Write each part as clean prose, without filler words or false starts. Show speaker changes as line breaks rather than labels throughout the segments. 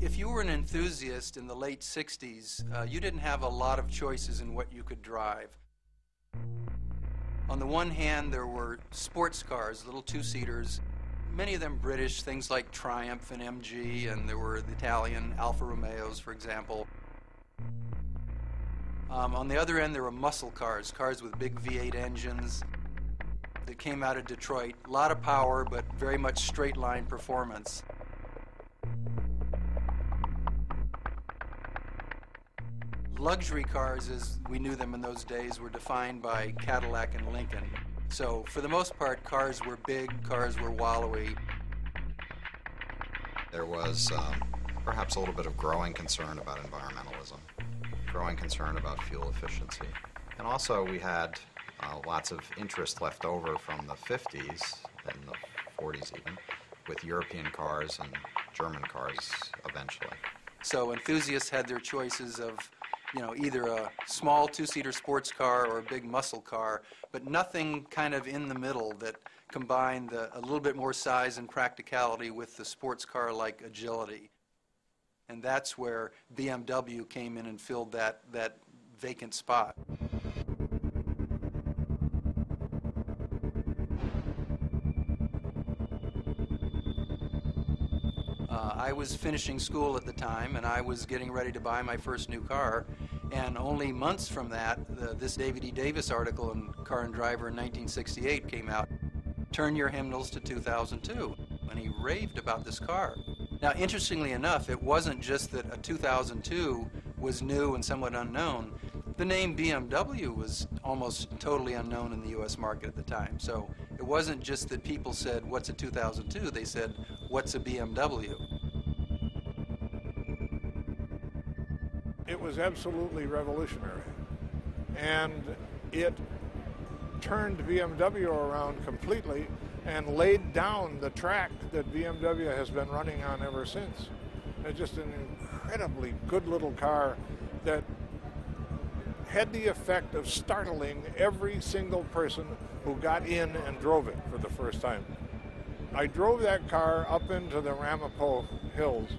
If you were an enthusiast in the late 60s, you didn't have a lot of choices in what you could drive. On the one hand, there were sports cars, little two-seaters, many of them British, things like Triumph and MG, and there were the Italian Alfa Romeos, for example. On the other end, there were muscle cars, cars with big V8 engines that came out of Detroit. A lot of power, but very much straight-line performance. Luxury cars, as we knew them in those days, were defined by Cadillac and Lincoln. So for the most part, cars were big, cars were wallowy.
There was perhaps a little bit of growing concern about environmentalism, growing concern about fuel efficiency. And also we had lots of interest left over from the 50s and the 40s even, with European cars and German cars eventually.
So enthusiasts had their choices of, you know, either a small two-seater sports car or a big muscle car, but nothing kind of in the middle that combined a little bit more size and practicality with the sports car-like agility. And that's where BMW came in and filled that vacant spot. I was finishing school at the time, and I was getting ready to buy my first new car. And only months from that, this David E. Davis article in Car and Driver in 1968 came out. Turn your hymnals to 2002. And he raved about this car. Now, interestingly enough, it wasn't just that a 2002 was new and somewhat unknown. The name BMW was almost totally unknown in the U.S. market at the time. So it wasn't just that people said, what's a 2002? They said, what's a BMW?
It was absolutely revolutionary, and it turned BMW around completely and laid down the track that BMW has been running on ever since. It's just an incredibly good little car that had the effect of startling every single person who got in and drove it for the first time. I drove that car up into the Ramapo Hills.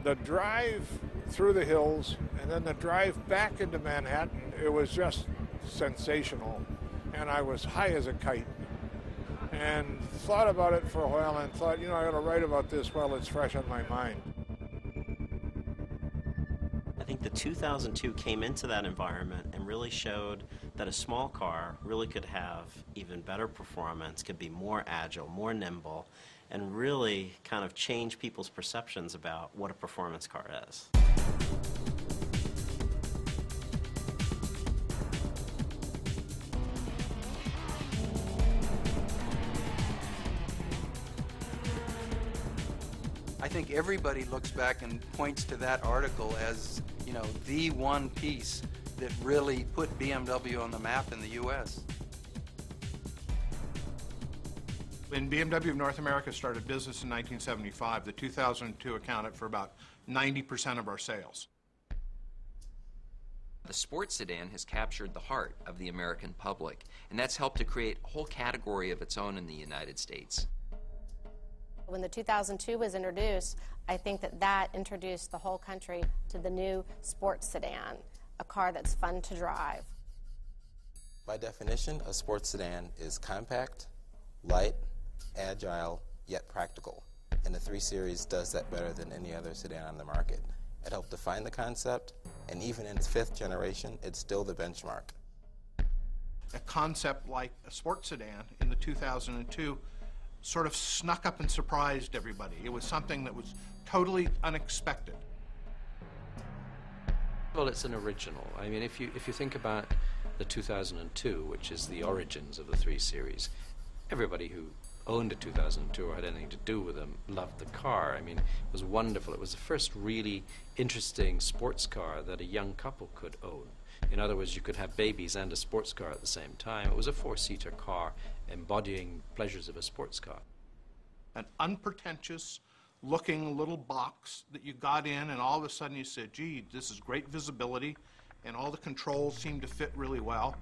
The drive through the hills and then the drive back into Manhattan, it was just sensational. And I was high as a kite. And thought about it for a while and thought, you know, I ought to write about this while it's fresh on my mind.
I think the 2002 came into that environment and really showed that a small car really could have even better performance, could be more agile, more nimble, and really kind of change people's perceptions about what a performance car is.
I think everybody looks back and points to that article as, you know, the one piece that really put BMW on the map in the U.S.
When BMW of North America started business in 1975, the 2002 accounted for about 90% of our sales.
The sports sedan has captured the heart of the American public, and that's helped to create a whole category of its own in the United States.
When the 2002 was introduced, I think that introduced the whole country to the new sports sedan, a car that's fun to drive.
By definition, a sports sedan is compact, light, agile, yet practical. And the 3 Series does that better than any other sedan on the market. It helped define the concept, and even in its 5th generation, it's still the benchmark.
A concept like a sports sedan in the 2002 sort of snuck up and surprised everybody. It was something that was totally unexpected.
Well, it's an original. I mean, if you think about the 2002, which is the origins of the 3 Series, everybody who owned a 2002 or had anything to do with them loved the car. I mean, it was wonderful. It was the first really interesting sports car that a young couple could own. In other words, you could have babies and a sports car at the same time. It was a 4-seater car embodying pleasures of a sports car.
An unpretentious looking little box that you got in, and all of a sudden you said, gee, this is great visibility, and all the controls seem to fit really well.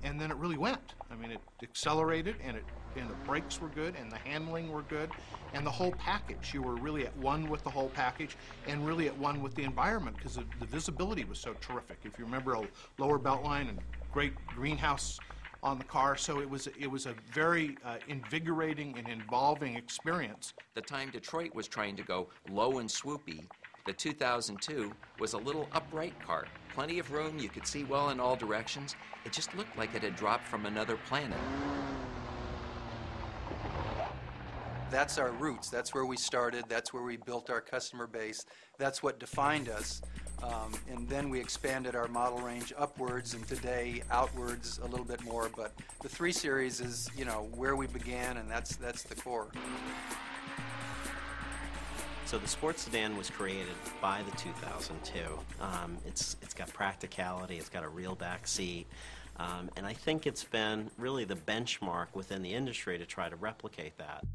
and then it really went. I mean, it accelerated, and the brakes were good, and the handling were good, and the whole package. You were really at one with the whole package, and really at one with the environment, because the visibility was so terrific. If you remember, a lower belt line and great greenhouse on the car, so it was a very invigorating and involving experience.
The time Detroit was trying to go low and swoopy, the 2002 was a little upright car. Plenty of room, you could see well in all directions. It just looked like it had dropped from another planet.
That's our roots. That's where we started. That's where we built our customer base. That's what defined us. And then we expanded our model range upwards, and today outwards a little bit more. But the 3 Series is, you know, where we began, and that's the core.
So the sports sedan was created by the 2002. It's got practicality. It's got a real back seat. And I think it's been really the benchmark within the industry to try to replicate that.